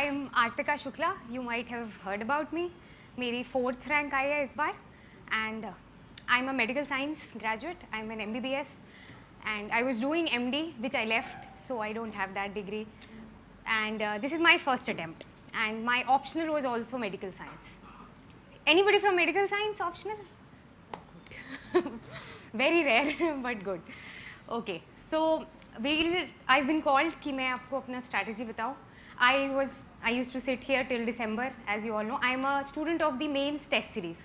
I am Artika Shukla. You might have heard about me. मेरी 4th rank आई है इस बार and I'm a medical science graduate. I'm an MBBS and I was doing MD which I left, so I don't have that degree. And this is my first attempt and my optional was also medical science. Anybody from medical science optional? Very rare but good. Okay, so I've been called कि मैं आपको अपना strategy बताऊँ. I used to sit here till December, as you all know. I am a student of the mains test series,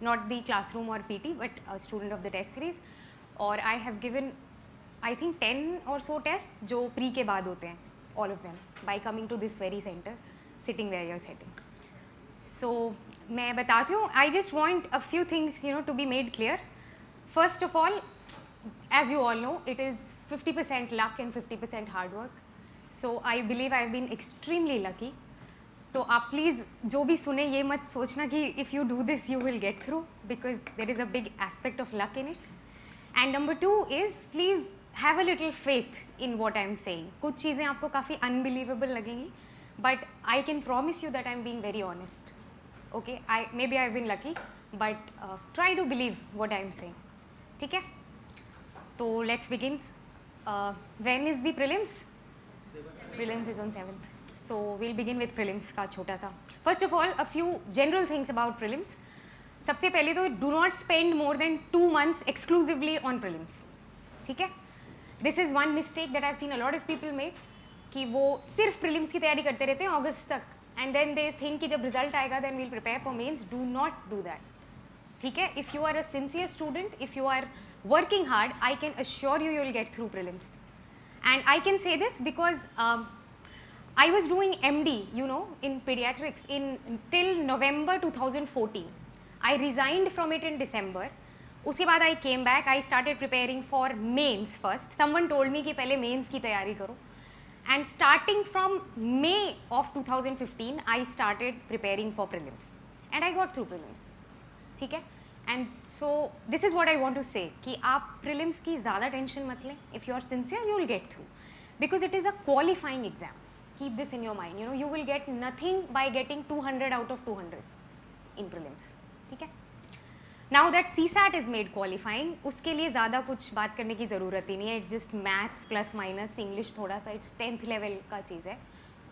not the classroom or PT, but a student of the test series. और I have given, I think 10 or so tests जो pre के बाद होते हैं, all of them, by coming to this very center, sitting where you're sitting. So मैं बताती हूँ. I just want a few things, to be made clear. First of all, as you all know, it is 50% luck and 50% hard work. So I believe I have been extremely lucky. तो आप please जो भी सुने ये मत सोचना कि if you do this you will get through, because there is a big aspect of luck in it. And number 2 is please have a little faith in what I am saying. कुछ चीज़ें आपको काफ़ी unbelievable लगेंगी, but I can promise you that I am being very honest. Okay, maybe I have been lucky, but try to believe what I am saying. ठीक है? तो let's begin. When is the prelims? Prelims is on 7th. So we'll begin with prelims का छोटा सा. First of all, a few general things about prelims. सबसे पहले तो do not spend more than 2 months exclusively on prelims. ठीक है? This is one mistake that I've seen a lot of people make, कि वो सिर्फ prelims की तैयारी करते रहते हैं अगस्त तक, and then they think कि जब result आएगा then we'll prepare for mains. Do not do that. ठीक है? If you are a sincere student, if you are working hard, I can assure you will get through prelims. And I can say this because I was doing MD, in pediatrics till November 2014. I resigned from it in December. उसके बाद I came back. I started preparing for mains first. Someone told me कि पहले mains की तैयारी करो. And starting from May of 2015, I started preparing for prelims. And I got through prelims. ठीक है? And so this is what I want to say कि आप prelims की ज़्यादा tension मत लें. If you are sincere, you will get through, because it is a qualifying exam. Keep this in your mind. You will get nothing by getting 200 out of 200 in prelims. ठीक है? Now that CSAT is made qualifying, उसके लिए ज़्यादा कुछ बात करने की ज़रूरत ही नहीं है. It's just maths plus minus English थोड़ा सा. It's 10th level का चीज़ है.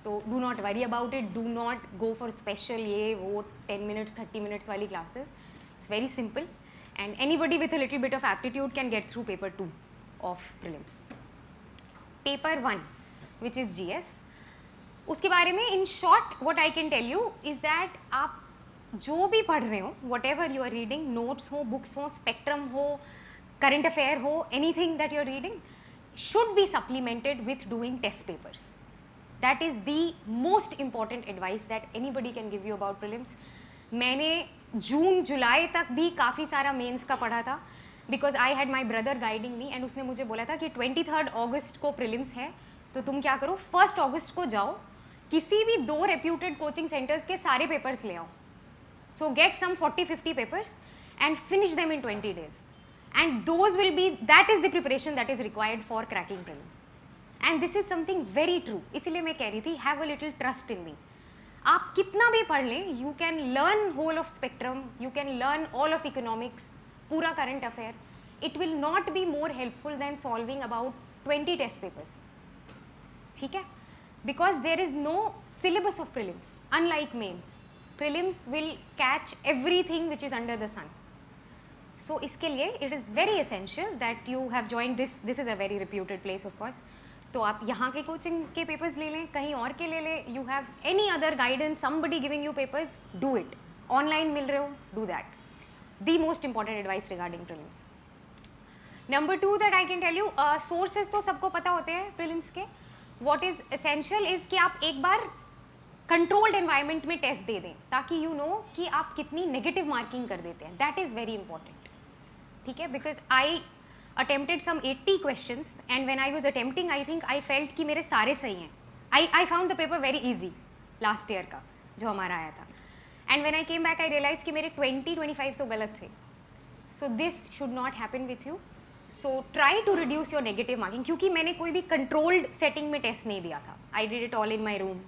तो do not worry about it. Do not go for special ये वो 10 minutes 30 minutes वाली classes. It's very simple, and anybody with a little bit of aptitude can get through paper 2 of prelims. Paper 1, which is GS, उसके बारे में in short what I can tell you is that आप जो भी पढ़ रहे हो, whatever you are reading, notes हो, books हो, spectrum हो, current affair हो, anything that you are reading should be supplemented with doing test papers. That is the most important advice that anybody can give you about prelims. मैंने जून जुलाई तक भी काफ़ी सारा mains का पढ़ा था, because I had my brother guiding me, and उसने मुझे बोला था कि 23 अगस्त को प्रीलिम्स है, तो तुम क्या करो 1 अगस्त को जाओ, किसी भी 2 रेप्यूटेड कोचिंग सेंटर्स के सारे पेपर्स ले आओ. So get some 40-50 papers and finish them in 20 days, and those will be, that is the preparation that is required for cracking prelims. And this is something very true. इसीलिए मैं कह रही थी have a little trust in me. आप कितना भी पढ़ लें, you can learn whole of spectrum, you can learn all of economics, पूरा current affair. It will not be more helpful than solving about 20 test papers. ठीक है? Because there is no syllabus of prelims, unlike mains. Prelims will catch everything which is under the sun. So इसके लिए it is very essential that you have joined this is a very reputed place of course. तो आप यहाँ के coaching के papers ले लें, कहीं और के ले लें. You have any other guidance, somebody giving you papers, do it. Online मिल रहे हो, do that. The most important advice regarding prelims. Number 2 that I can tell you, sources तो सबको पता होते हैं प्रीलिम्स के. व्हाट इज एसेंशियल इज कि आप एक बार कंट्रोल्ड एनवायरनमेंट में टेस्ट दे दें, ताकि यू नो कि आप कितनी नेगेटिव मार्किंग कर देते हैं. That is very important. ठीक है? Because I attempted some 80 questions, and when I was attempting, I think I felt कि मेरे सारे सही हैं. I found the paper very easy last year का जो हमारा आया था, and when I came back I realized कि मेरे 20-25 तो गलत थे. So this should not happen with you. So try to reduce your negative marking, क्योंकि मैंने कोई भी controlled setting में test नहीं दिया था. I did it all in my room.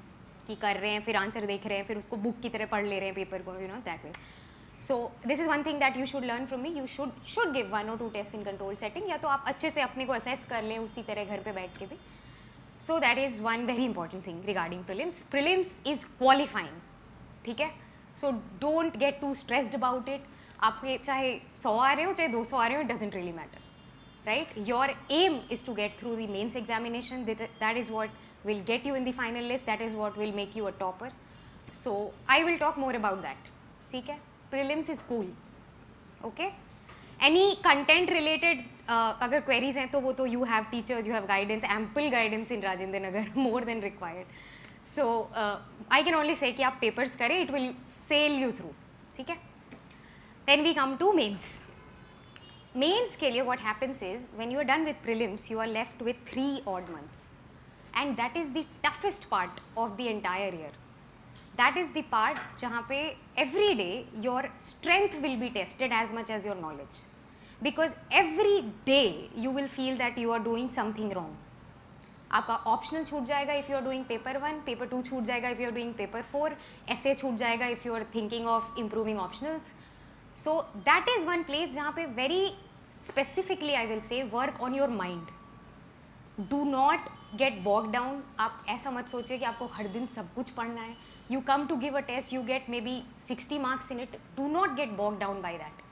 कि कर रहे हैं फिर आंसर देख रहे हैं फिर उसको बुक की तरह पढ़ ले रहे हैं पेपर को, you know that way. So this is one thing that you should learn from me. You should give 1 or 2 tests in controlled setting, या तो आप अच्छे से अपने को assess कर लें उसी तरह घर पे बैठ के भी. So that is one very important thing regarding prelims. Prelims is qualifying, ठीक है. So don't get too stressed about it. आपके चाहे 100 आ रहे हो चाहे 200 आ रहे हो, it doesn't really matter, right? Your aim is to get through the mains examination. That is what will get you in the final list. That is what will make you a topper. So I will talk more about that, ठीक है. Prelims is cool, okay? Any content related अगर queries हैं तो वो तो you have teachers, you have guidance, ample guidance in Rajendra Nagar, more than required. So I can only say कि आप papers करें, it will sail you through, ठीक है? Then we come to mains. Mains के लिए what happens is when you are done with prelims, you are left with 3 odd months, and that is the toughest part of the entire year. That is the part जहाँ पे every day your strength will be tested as much as your knowledge, because every day you will feel that you are doing something wrong. आपका optional छूट जाएगा if you are doing paper 1, paper 2 छूट जाएगा if you are doing paper 4, essay छूट जाएगा if you are thinking of improving optionals. So that is one place जहाँ पे very specifically I will say work on your mind. Do not get bogged down. आप ऐसा मत सोचिए कि आपको हर दिन सब कुछ पढ़ना है. You come to give a test, you get maybe 60 marks in it. Do not get bogged down by that.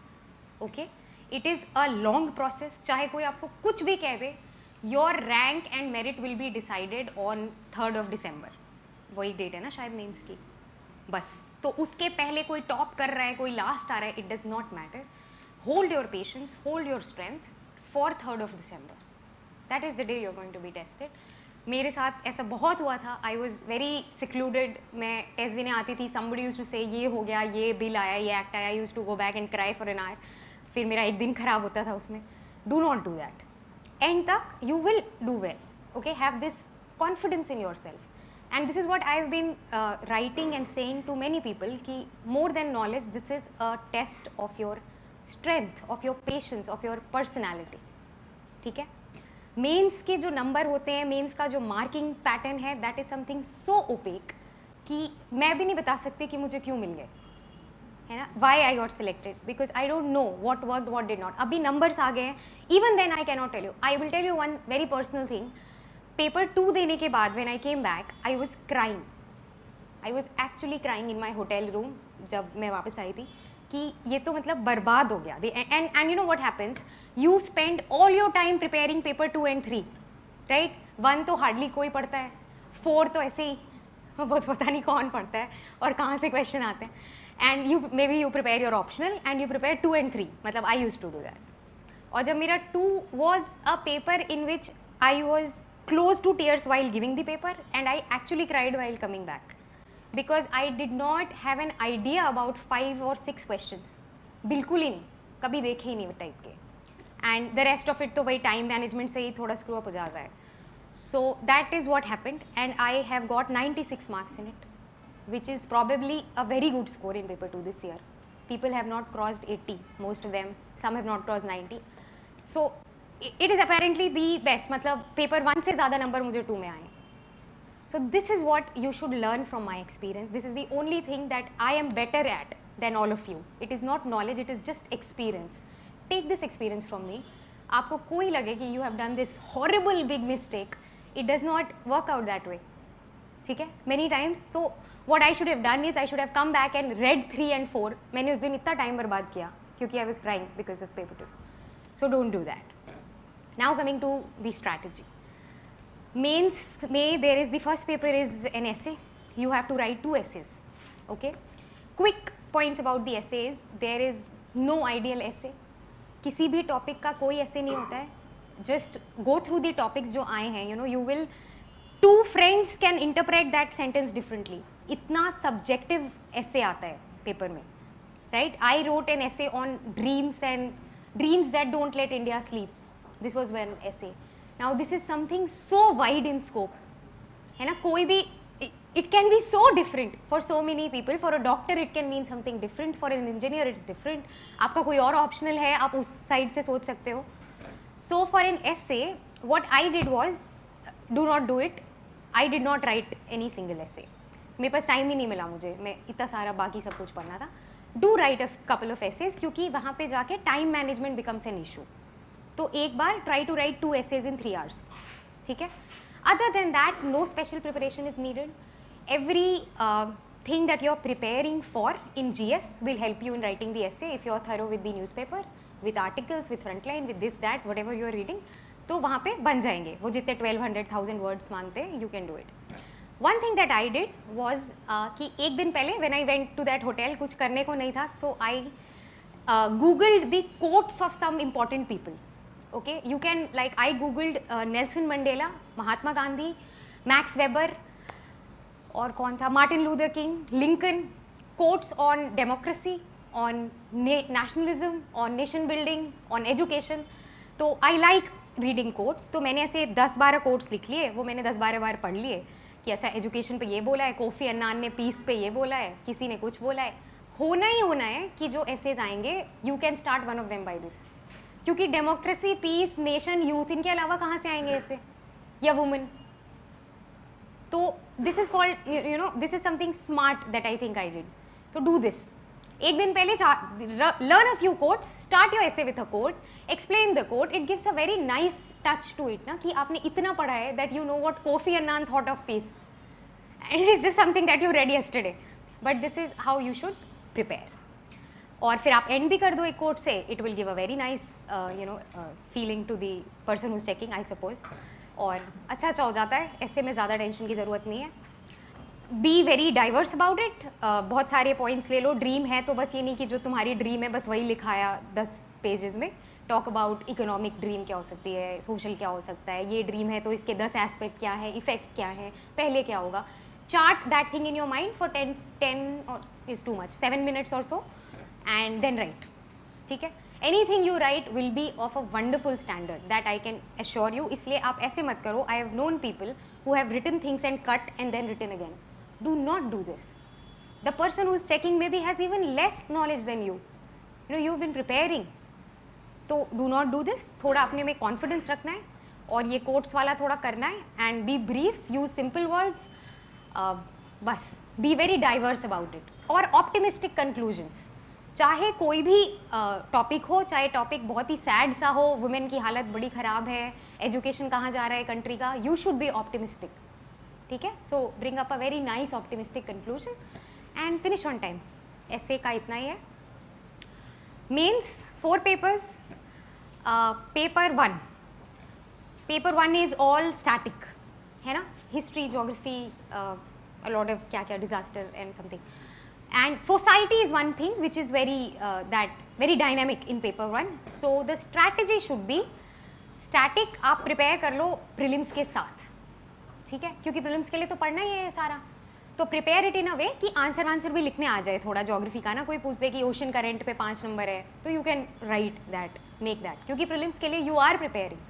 Okay? It is a long process. चाहे कोई आपको कुछ भी कह दे, your rank and merit will be decided on 3rd of December. वही date है ना शायद मेंस की. बस तो उसके पहले कोई टॉप कर रहा है कोई लास्ट आ रहा है, it does not matter. Hold your patience, hold your strength for 3rd of December. That is the day you are going to be tested. मेरे साथ ऐसा बहुत हुआ था. I was very secluded. मैं टेस्ट देने आती थी, somebody used to say ये हो गया, ये बिल आया, ये एक्ट आया. I use to go back and cry for an hour. फिर मेरा एक दिन खराब होता था उसमें. Do not do that. End तक you will do well. Okay, have this confidence in yourself. And this is what I have been writing and saying to many people कि more than knowledge this is a test of your strength, of your patience, of your personality. ठीक है. Mains के जो number होते हैं, mains का जो marking pattern है, that is something so opaque कि मैं भी नहीं बता सकती कि मुझे क्यों मिल गए, है ना. Why I got selected, because I don't know what work what did not. अभी नंबर्स आ गए हैं, even then I can not tell you. I will tell you one very personal thing. Paper 2 देने के बाद when I came back, I was crying. I was actually crying in my hotel room जब मैं वापस आई थी कि ये तो मतलब बर्बाद हो गया. And you know what happens, you spend all your time preparing paper 2 and 3, right. 1 तो हार्डली कोई पढ़ता है, 4 तो ऐसे ही वो तो पता नहीं कौन पढ़ता है और कहाँ से क्वेश्चन आते हैं. And you may be you prepare your optional and you prepare 2 and 3. मतलब I use to do that. और जब मेरा 2 was a paper in which I was close to tears while giving the paper, and I actually cried while coming back, because I did not have an idea about 5 or 6 questions. बिल्कुल ही नहीं, कभी देखे ही नहीं वो type के. And the rest of it तो वही time management से ही थोड़ा स्क्रू अप हो जाता है. So that is what happened, and I have got 96 marks in it, which is probably a very good score in paper 2 this year. People have not crossed 80, most of them. Some have not crossed 90. So it is apparently the best. मतलब paper 1 से ज़्यादा number मुझे 2 में आए. So this is what you should learn from my experience. This is the only thing that I am better at than all of you. It is not knowledge, it is just experience. Take this experience from me. आपको कोई लगे कि you have done this horrible big mistake, it does not work out that way. ठीक है. Many times, so what I should have done is I should have come back and read 3 and 4. मैंने उस दिन इतना time बर्बाद किया क्योंकि I was crying because of paper 2. So don't do that. Now coming to the strategy. Mains में there is the first paper is an essay. You have to write 2 essays. Okay. Quick points about the essays. There is no ideal essay. किसी भी topic का कोई ऐसे नहीं होता है. Just go through the topics जो आए हैं. You know, you will 2 friends can interpret that sentence differently. इतना subjective essay आता है पेपर में, right? I wrote an essay on dreams and dreams that don't let India sleep. This was one essay. Now this is something so wide in scope, है ना. कोई भी it can be so different for so many people. For a doctor it can mean something different, for an engineer it's different. आपका कोई और optional है, आप उस side से सोच सकते हो. So for an essay, what I did was, do not do it. I did not write any single essay. मेरे पास टाइम ही नहीं मिला, मुझे मैं इतना सारा बाकी सब कुछ पढ़ना था. Do write a couple of essays, क्योंकि वहाँ पे जाके time management becomes an issue. तो एक बार try to write 2 essays in 3 hours. ठीक है. Other than that, no special preparation is needed. Every thing that you're preparing for in GS will help you in writing the essay if you're thorough with the newspaper, with articles, with frontline, with this, that, whatever you're reading. तो वहाँ पे बन जाएंगे वो जितने 1200,000 words मांगते हैं, you can do it. One thing that I did was कि एक दिन पहले when I went to that hotel, कुछ करने को नहीं था, so I googled the quotes of some important people. Okay, you can, like, I googled Nelson Mandela, Mahatma Gandhi, Max Weber, और कौन था, Martin Luther King, Lincoln, quotes on democracy, on nationalism, on nation building, on education. तो I like reading quotes. तो मैंने ऐसे 10-12 quotes लिख लिए, वो मैंने 10-12 बार पढ़ लिए कि अच्छा एजुकेशन पे ये बोला है, कोफी अन्नान ने पीस पे ये बोला है, किसी ने कुछ बोला है. होना ही होना है कि जो एसेज आएंगे, you can start one of them by this, क्योंकि डेमोक्रेसी, पीस, नेशन, यूथ, इनके अलावा कहाँ से आएंगे ऐसे, या वुमेन. तो this is called, you know, this is something smart that I think I did. तो डू दिस. एक दिन पहले learn a few quotes, start your essay with a quote, explain the quote. It gives a very nice touch to it ना, कि आपने इतना पढ़ा है that you know what Kofi Annan thought of peace, and it is just something that you read yesterday. But this is how you should prepare. और फिर आप and भी कर दो एक कोट से, it will give a very nice you know feeling to the person who is checking, I suppose. और अच्छा हो जाता है, ऐसे में ज़्यादा टेंशन की ज़रूरत नहीं है. Be very diverse about it. बहुत सारे पॉइंट्स ले लो. ड्रीम है तो बस ये नहीं कि जो तुम्हारी ड्रीम है बस वही लिखाया 10 पेजेस में. टॉक अबाउट इकोनॉमिक ड्रीम क्या हो सकती है, सोशल क्या हो सकता है, ये ड्रीम है तो इसके 10 एस्पेक्ट क्या है, इफेक्ट्स क्या है, पहले क्या होगा. Chart that thing in your mind for 10 और इज टू मच, 7 minutes और सो, एंड देन राइट. ठीक है. Anything you write will be of a wonderful standard, that I can assure you. इसलिए आप ऐसे मत करो. I have known people who have written things and cut and then written again. Do not do this. The person who is checking maybe has even less knowledge than you. You know, you've been preparing. तो do not do this. थोड़ा अपने में confidence रखना है और ये quotes वाला थोड़ा करना है, and be brief, use simple words. बस be very diverse about it. और optimistic conclusions. चाहे कोई भी टॉपिक हो, चाहे टॉपिक बहुत ही सैड सा हो, वुमेन की हालत बड़ी ख़राब है, एजुकेशन कहाँ जा रहा है कंट्री का, यू शुड बी ऑप्टिमिस्टिक. ठीक है. So bring up a very nice optimistic conclusion and finish on time. ऐसे का इतना ही है. Mains 4 papers. Paper 1 is all static है ना. History, geography, a lot of क्या क्या disaster and something. And society is one thing which is very dynamic in paper 1. So the strategy should be static. आप prepare कर लो prelims के साथ. ठीक है. क्योंकि प्रीलिम्स के लिए तो पढ़ना ही है सारा. तो प्रिपेयर इट इन अ वे कि आंसर भी लिखने आ जाए. थोड़ा ज्योग्राफी का ना कोई पूछ दे कि ओशन करंट पे 5 नंबर है, तो you can write that, make that, क्योंकि प्रीलिम्स के लिए you are preparing.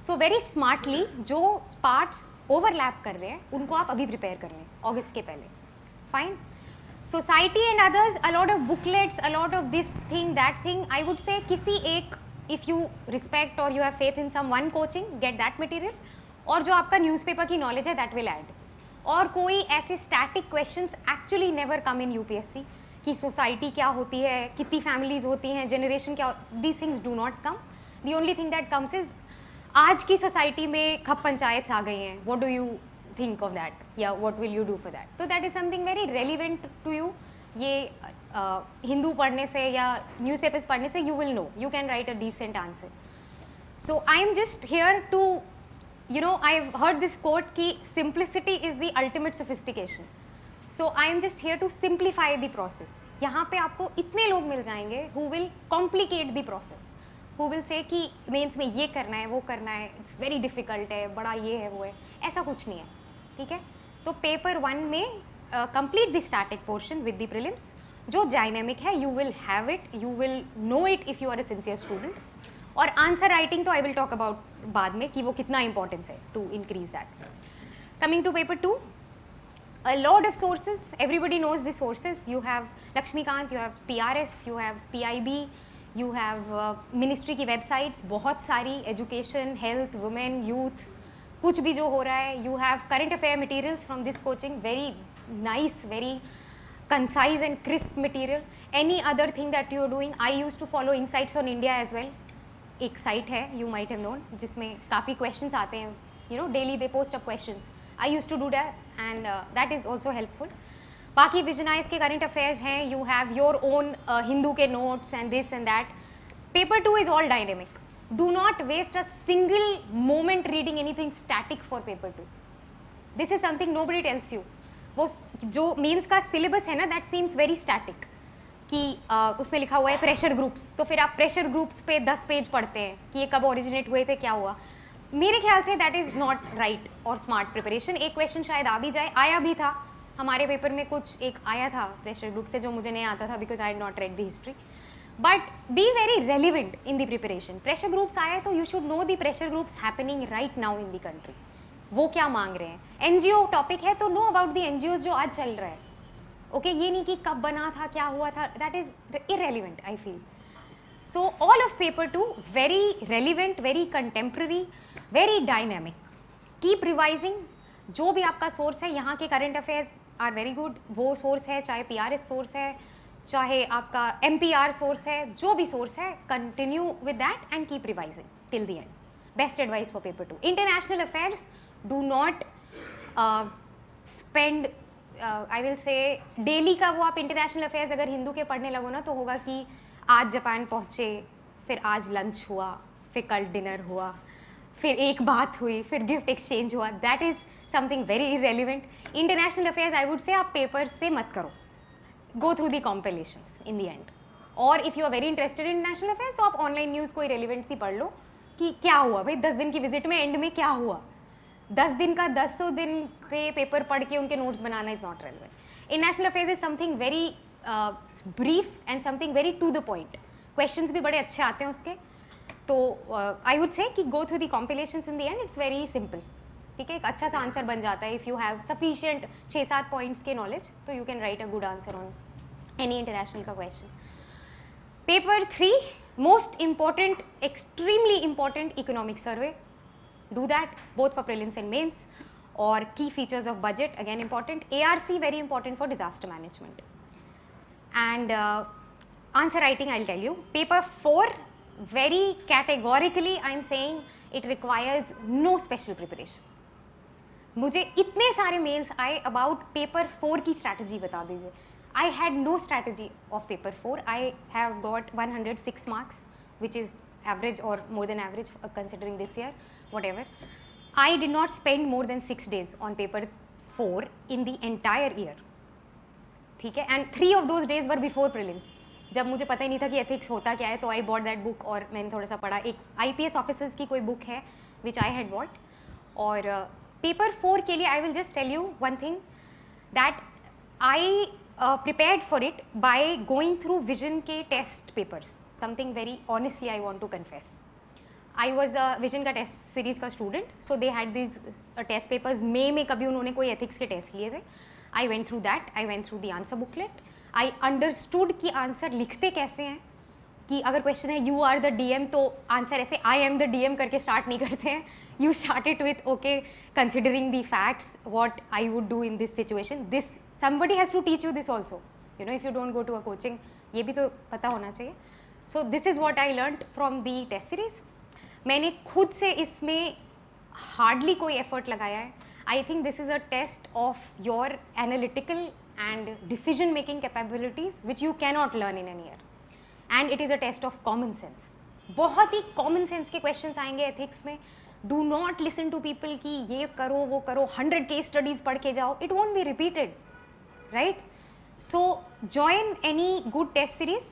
So very smartly जो पार्ट्स ओवरलैप कर रहे हैं उनको आप अभी प्रिपेयर कर लें अगस्त के पहले. Fine. Society and others, a lot of booklets, a lot of this thing that thing. I would say किसी एक, इफ़ यू रिस्पेक्ट और you have faith in someone coaching, get that material. और जो आपका newspaper की knowledge है that will add. और कोई ऐसे static questions actually never come in UPSC कि सोसाइटी क्या होती है, कितनी फैमिलीज होती हैं, जनरेशन क्या, these things do not come. The only thing that comes is आज की सोसाइटी में खप पंचायत आ गई हैं, what do you think of that, या what will you do for that. तो that is something very relevant to you. ये हिंदू पढ़ने से या न्यूज़पेपर्स पढ़ने से you will know, you can write a decent answer. So I am just here to, you know, I've heard this quote कि simplicity is the ultimate sophistication. So I am just here to simplify the process. यहाँ पे आपको इतने लोग मिल जाएंगे who will complicate the process, who will say कि mains में ये करना है, वो करना है, it's very difficult है, बड़ा ये है, वो है. ऐसा कुछ नहीं है. ठीक है. तो पेपर 1 में complete the static portion with the prelims. जो डायनेमिक है you will have it, you will know it if you are a sincere student. और आंसर राइटिंग तो आई विल टॉक अबाउट बाद में कि वो कितना इंपॉर्टेंस है to increase that. Coming to paper 2, a lot of sources, everybody knows the sources. You have Lakshmikant, you have PRS, you have PIB, you have ministry की websites, बहुत सारी, education, health, women, youth, कुछ भी जो हो रहा है. You have current affair materials from this coaching, very nice, very concise and crisp material. Any other thing that you are doing? I used to follow Insights on India as well. एक site है, you might have known, जिसमें काफ़ी questions आते हैं, you know, daily they post up questions. I used to do that and that is also helpful. बाकी Vision IAS के current affairs हैं, you have your own Hindu के notes and this and that. Paper 2 is all dynamic. Do not waste a single moment reading anything static for paper 2. This is something nobody tells you. वो जो mains का syllabus है ना, that seems very static कि उसमें लिखा हुआ है प्रेशर ग्रुप्स, तो फिर आप प्रेशर ग्रुप्स पे 10 पेज पढ़ते हैं कि ये कब ओरिजिनेट हुए थे, क्या हुआ. मेरे ख्याल say that is not right और स्मार्ट प्रिपरेशन. एक क्वेश्चन शायद आ भी जाए, आया भी था हमारे पेपर में, कुछ एक आया था प्रेशर ग्रुप से जो मुझे नहीं आता था because I not read the history. But be very relevant in the preparation. Pressure groups आए तो you should know the pressure groups happening right now in the country. वो क्या मांग रहे हैं. एनजीओ टॉपिक है तो नो अबाउट द एनजीओ जो आज चल रहा है. ओके ये नहीं कि कब बना था, क्या हुआ था, that is irrelevant I feel. So all of paper 2 very relevant, very contemporary, very dynamic. Keep revising. जो भी आपका सोर्स है, यहाँ के current affairs are very good. वो सोर्स है, चाहे PRS सोर्स है, चाहे आपका MPR सोर्स है, जो भी सोर्स है, continue with that and keep revising till the end. Best advice for paper 2. International affairs, do not spend I will say daily का वो आप इंटरनेशनल अफेयर्स अगर हिंदू के पढ़ने लगो ना तो होगा कि आज जापान पहुँचे, फिर आज लंच हुआ, फिर कल डिनर हुआ, फिर एक बात हुई, फिर गिफ्ट एक्सचेंज हुआ. That is something very irrelevant. International affairs I would say आप पेपर से मत करो. Go through the compilations in the end. और if you are very interested in national affairs तो आप ऑनलाइन न्यूज़ कोई रेलिवेंट सी पढ़ लो कि क्या हुआ भाई 10 दिन की विजिट में, एंड में क्या हुआ. 10 दिन का 10 दिन के पेपर पढ़ के उनके नोट्स बनाना is not relevant. In national affairs is something very brief and something very to the point. Questions भी बड़े अच्छे आते हैं उसके. तो आई वुड से कि go through the compilations in the end. It's very simple. ठीक है, एक अच्छा सा आंसर बन जाता है. If you have sufficient 6-7 points के नॉलेज तो you can write a good answer on any international का question. Paper 3 most important, extremely important economic survey. Do that both for prelims and mains. और key features of budget again important. ARC very important for disaster management. And answer writing I'll tell you. Paper 4 very categorically I am saying it requires no special preparation. मुझे इतने सारे mails आए about paper 4 की strategy बता दीजिए. I had no strategy of paper 4. I have got 106 marks which is average और more than average considering this year whatever. I did not spend more than 6 days on paper 4 in the entire year. ठीक है, and 3 of those days were before prelims. जब मुझे पता ही नहीं था कि ethics होता क्या है तो I bought that book और मैंने थोड़ा सा पढ़ा. एक IPS officers की कोई book है which I had bought. और paper 4 के लिए I will just tell you one thing that I prepared for it by going through vision के test papers. Something very honestly I want to confess. I was a Vision का test series का student. So they had this test papers. मई में कभी उन्होंने कोई ethics के test लिए थे. I went through that. I went through the answer booklet. आई अंडरस्टूड कि आंसर लिखते कैसे हैं. कि अगर क्वेश्चन है यू आर द DM तो आंसर ऐसे आई एम द DM करके स्टार्ट नहीं करते हैं. You start it with okay considering the facts what I would do in this situation. This somebody has to teach you this also. You know if you don't go to a coaching ये भी तो पता होना चाहिए. So this is what I learn from the test series. मैंने खुद से इसमें हार्डली कोई एफर्ट लगाया है. I think this is a test of your analytical and decision making capabilities which you cannot learn in an year. And it is a test of common sense. बहुत ही common sense के questions आएंगे ethics में. Do not listen to people कि ये करो वो करो, 100 केस स्टडीज़ पढ़ के जाओ. It won't be repeated, right. So join any good test series,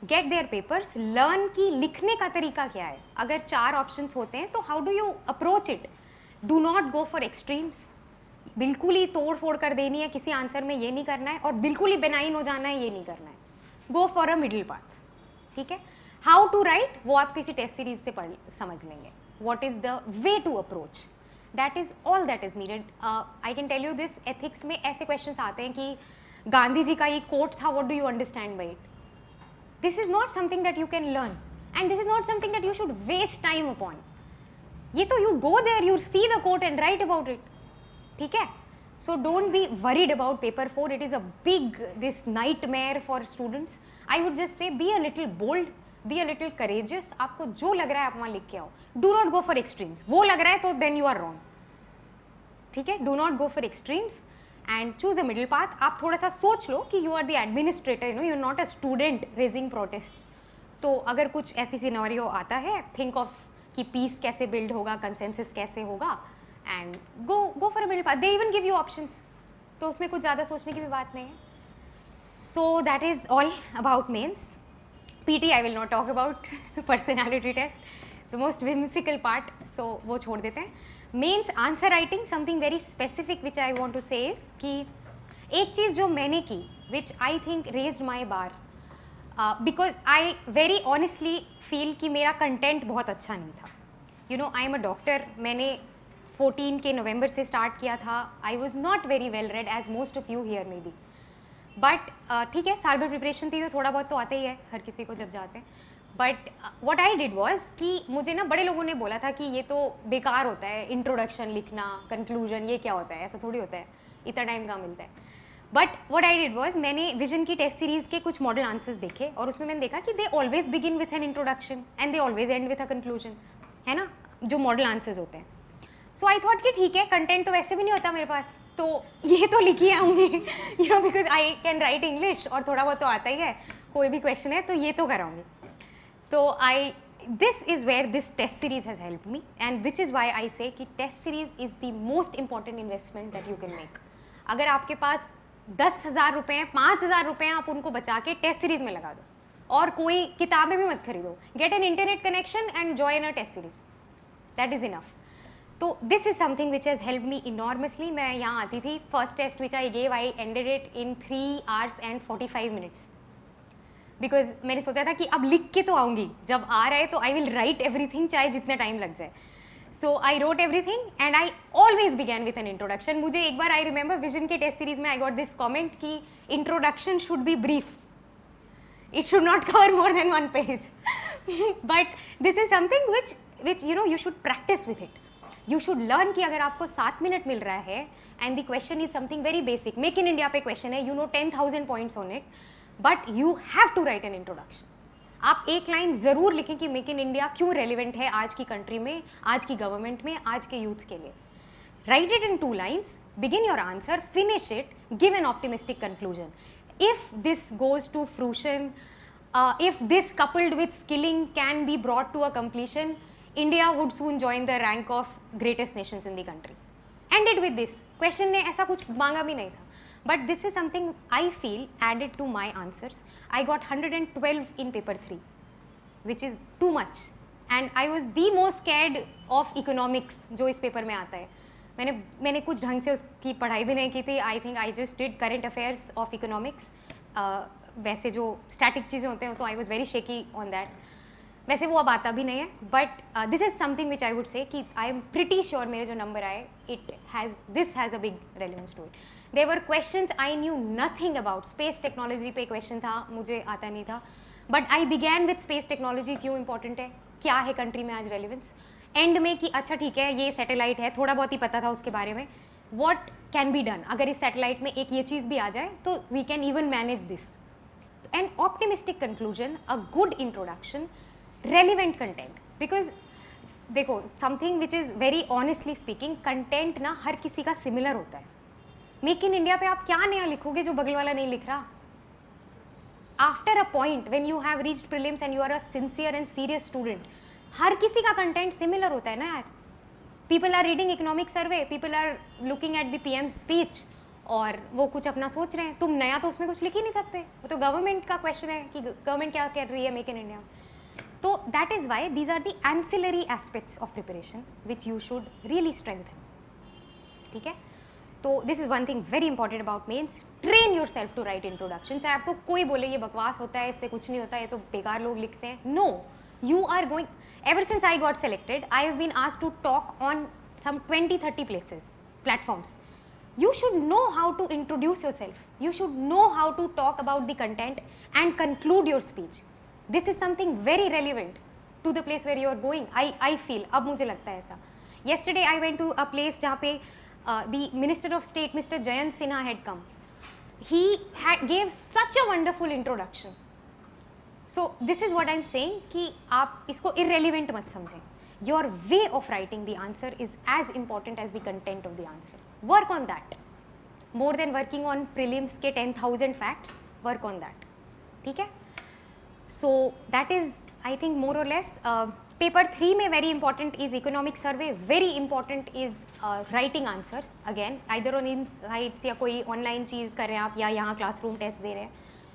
get their papers, learn की लिखने का तरीका क्या है. अगर 4 ऑप्शंस होते हैं तो how do you approach it. Do not go for extremes. बिल्कुल ही तोड़ फोड़ कर देनी है किसी आंसर में, ये नहीं करना है. और बिल्कुल ही बेनाइन हो जाना है, ये नहीं करना है. Go for a middle path. ठीक है. हाउ टू राइट वो आप किसी टेस्ट सीरीज से पढ़ समझ लेंगे. What is the way to approach, that is all that is needed. I can tell you this. Ethics में ऐसे क्वेश्चन आते हैं कि गांधी जी का ये कोट था, what do you understand by it. This is not something that you can learn and this is not something that you should waste time upon. ये तो you go there, you see the quote and write about it. ठीक है. So don't be worried about paper 4. It is a big this nightmare for students. I would just say be a little bold, be a little courageous. आपको जो लग रहा है आप वहाँ लिख के आओ. Do not go for extremes. वो लग रहा है तो then you are wrong. ठीक है? Do not go for extremes and choose a middle path. आप थोड़ा सा सोच लो कि you are the administrator, you know, you are not a student raising protests. तो अगर कुछ ऐसी सिनेरियो आता है, think of कि peace कैसे build होगा, consensus कैसे होगा, and go for a middle path. They even give you options. तो उसमें कुछ ज़्यादा सोचने की भी बात नहीं है. So that is all about mains. PT I will not talk about. Personality test, the most whimsical part. So वो छोड़ देते हैं. Mains answer writing, something very specific which I want to say is कि एक चीज़ जो मैंने की, which I think raised my bar, because I very honestly feel कि मेरा content बहुत अच्छा नहीं था. You know, I am a doctor. मैंने 14 के नवंबर से स्टार्ट किया था. I was not very well read as most of you here may be, but ठीक है, साल भर प्रिपरेशन थी तो थोड़ा बहुत तो आता ही है हर किसी को जब जाते हैं. But what I did was कि मुझे ना बड़े लोगों ने बोला था कि ये तो बेकार होता है, इंट्रोडक्शन लिखना, कंक्लूजन, ये क्या होता है, ऐसा थोड़ी होता है, इतना टाइम कहाँ मिलता है. But what I did was मैंने विजन की टेस्ट सीरीज के कुछ मॉडल आंसर्स देखे और उसमें मैंने देखा कि they always begin with an introduction and they always and with a conclusion, है ना, जो मॉडल आंसर्स होते हैं. सो आई थॉट कि ठीक है, कंटेंट तो वैसे भी नहीं होता मेरे पास, तो ये तो लिखी आऊँगी, you know, because I can write English और थोड़ा बहुत तो आता ही है, कोई भी क्वेश्चन है तो ये तो कराऊंगी. तो this is where this test series has help me and which is why I say कि test series is the most important investment that you can make. अगर आपके पास 10,000 रुपये हैं, 5,000 रुपये हैं, आप उनको बचा के टेस्ट सीरीज में लगा दो और कोई किताबें भी मत खरीदो. Get an internet connection and join a test series, that is enough. तो this is something which has help me enormously. मैं यहाँ आती थी, first test which I gave, I ended it in 3 hours and 45 minutes, because मैंने सोचा था कि अब लिख के तो आऊँगी, जब आ रहा है तो आई विल राइट एवरीथिंग, चाहे जितना टाइम लग जाए. So I wrote everything and I always began with an introduction. मुझे एक बार आई रिमेंबर विजन के टेस्ट सीरीज में आई गॉट दिस कॉमेंट कि introduction should be brief, it should not cover more than 1 page. But this is something which you know you should practice with it. You should learn कि अगर आपको 7 minute मिल रहा है and the question is something very basic, make in India पे question है, you know 10,000 points on it, but you have to write an introduction. आप एक line ज़रूर लिखें कि मेक इन इंडिया क्यों रेलिवेंट है आज की कंट्री में, आज की गवर्नमेंट में, आज के यूथ के लिए. Right it in 2 lines, begin your answer, finish it, give an optimistic conclusion. If this goes to fruition, if this coupled with skilling can be brought to a completion, India would soon join the rank of greatest nations in the country. Ended with this. Question ने ऐसा कुछ मांगा भी नहीं था. But this is something I feel added to my answers. I got 112 in paper 3, which is too much. And I was the most scared of economics, जो इस paper में आता है. मैंने कुछ ढंग से उसकी पढ़ाई भी नहीं की थी. आई think I just did current affairs of economics. वैसे जो स्टैटिक चीज़ें होते हैं तो I was very shaky on that. वैसे वो अब आता भी नहीं है. But this is something which I would say कि आई एम प्रिटी श्योर मेरे जो नंबर आए, this has a big relevance to it. There were questions I knew nothing about. Space technology पे क्वेश्चन था, मुझे आता नहीं था, but I began with space technology. क्यों इंपॉर्टेंट है, क्या है कंट्री में आज रेलिवेंस. एंड में कि अच्छा ठीक है, ये सैटेलाइट है, थोड़ा बहुत ही पता था उसके बारे में. वॉट कैन बी डन, अगर इस सैटेलाइट में एक ये चीज़ भी आ जाए तो we can even manage this. An optimistic conclusion, a good introduction, relevant content. Because देखो, something which is very honestly speaking, content ना हर किसी का सिमिलर होता है. मेक इन इंडिया पे आप क्या नया लिखोगे जो बगल वाला नहीं लिख रहा. After a point when you have reached prelims and you are a sincere and serious student, हर किसी का कंटेंट सिमिलर होता है ना यार. People are reading economic survey, people are looking at the PM speech और वो कुछ अपना सोच रहे हैं. तुम नया तो उसमें कुछ लिख ही नहीं सकते. वो तो गवर्नमेंट का क्वेश्चन है कि गवर्नमेंट क्या कर रही है मेक इन इंडिया. तो that is why these are the ancillary aspects of preparation which you should really strengthen. ठीक है, तो this is one thing very important about mains. Train yourself to write introduction. चाहे आपको कोई बोले ये बकवास होता है, इससे कुछ नहीं होता, ये तो बेकार लोग लिखते हैं. No, you are going, ever since I got selected, I have been asked to talk on some 20-30 places, platforms. You should know how to introduce yourself. You should know how to talk about the content and conclude your speech. This is something very relevant to the place where you are going. I feel, अब मुझे लगता है ऐसा. Yesterday I went to a place जहाँ पे the Minister of State, Mr. Jayant Sinha had come. He gave such a wonderful introduction. So this is what I'm saying कि आप इसको irrelevant मत समझें. Your way of writing the answer is as important as the content of the answer. Work on that. More than working on prelims के 10,000 facts, work on that. ठीक है? So that is, I think, more or less. Paper 3 में very important is economic survey. Very important is writing answers. Again, either on insights या कोई online चीज़ कर रहे हैं आप या यहाँ classroom test दे रहे हैं.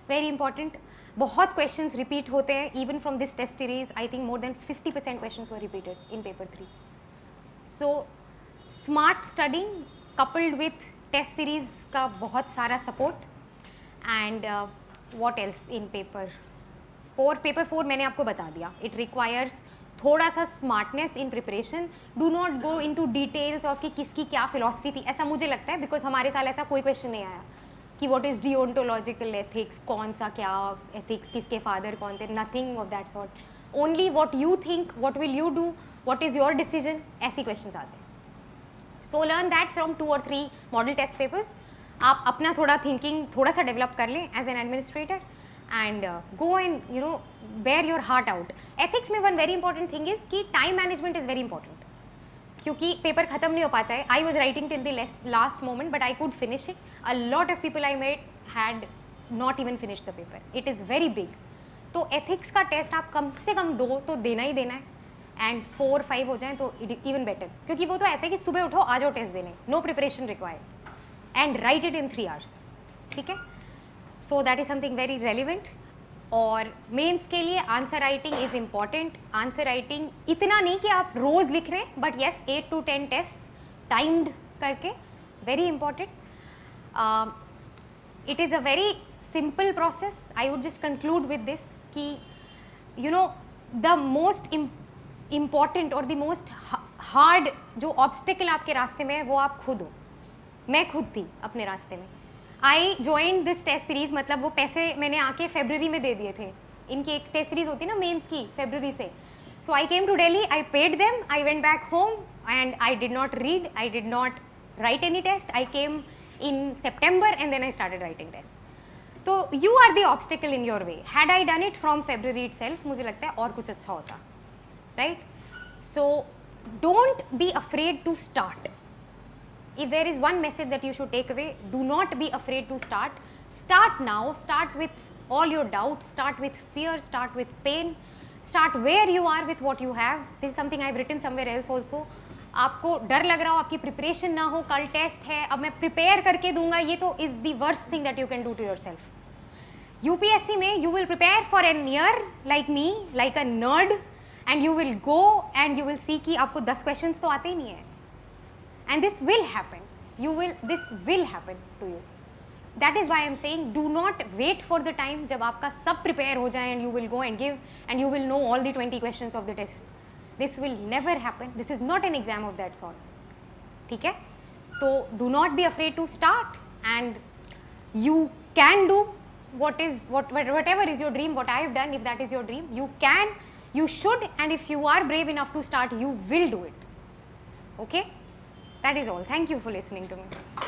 Very important. बहुत questions repeat होते हैं. Even from this test series, I think more than 50% questions were repeated in paper 3. So smart studying coupled with test series का बहुत सारा support. And what else in paper 4? Paper 4 मैंने आपको बता दिया. It requires थोड़ा सा smartness in preparation. Do not go into details of कि किसकी क्या फिलॉसफी थी. ऐसा मुझे लगता है बिकॉज हमारे साल ऐसा कोई क्वेश्चन नहीं आया कि व्हाट इज डिओन्टोलॉजिकल एथिक्स, कौन सा क्या एथिक्स, किसके फादर कौन थे. Nothing of that sort. Only what you think, what will you do, what is your decision, ऐसी क्वेश्चन आते हैं. So learn that from 2 or 3 model test papers. आप अपना थोड़ा थिंकिंग थोड़ा सा डेवलप कर लें as an administrator and go and bear your heart out. Ethics में one very important thing is कि time management is very important. क्योंकि पेपर खत्म नहीं हो पाता है. I was writing till the last moment but I could finish it. A lot of people I met had not even finished the paper. It is very big. तो ethics का test आप कम से कम 2 तो देना ही देना है. And 4-5 हो जाए तो even better. क्योंकि वो तो ऐसा है कि सुबह उठो आ जाओ टेस्ट देने. No preparation required. And write it in 3 hours. ठीक है? So that is something very relevant. और मेंस के लिए answer writing is important. Answer writing इतना नहीं कि आप रोज लिख रहे हैं but yes 8 to 10 test timed करके, very important. It is a very simple process. I would just conclude with this कि द मोस्ट इम्पॉर्टेंट और द मोस्ट हार्ड जो ऑब्स्टिकल आपके रास्ते में है वो आप खुद हो. मैं खुद थी अपने रास्ते में. I join this test series. मतलब वो पैसे मैंने आके फरवरी में दे दिए थे. इनकी एक टेस्ट सीरीज होती है ना मेंस की, फरवरी से. So I came to Delhi, I paid them, I went back home and I did not read, I did not write any test. I came in September and then I started writing test. तो you are the obstacle in your way. Had I done it from February itself, मुझे लगता है और कुछ अच्छा होता. Right? So don't be afraid to start. If there is one message that you should take away, do not be afraid to start. Start now. Start with all your doubts. Start with fear. Start with pain. Start where you are with what you have. This is something I've written somewhere else also. आपको डर लग रहा हो, आपकी preparation ना हो, कल test है, अब मैं प्रिपेयर करके दूंगा, ये तो is the worst thing that you can do to yourself. UPSC में you will prepare for an year like me, like a nerd, and you will go and you will see कि आपको 10 question तो आते ही नहीं है. And this will happen. This will happen to you. That is why I am saying do not wait for the time जब आपका सब prepare हो जाए and you will go and give and you will know all the 20 questions of the test. This will never happen. This is not an exam of that sort. ठीक है? तो do not be afraid to start and you can do whatever is your dream, what I have done. If that is your dream, you can, you should, and if you are brave enough to start, you will do it. Okay? That is all. Thank you for listening to me.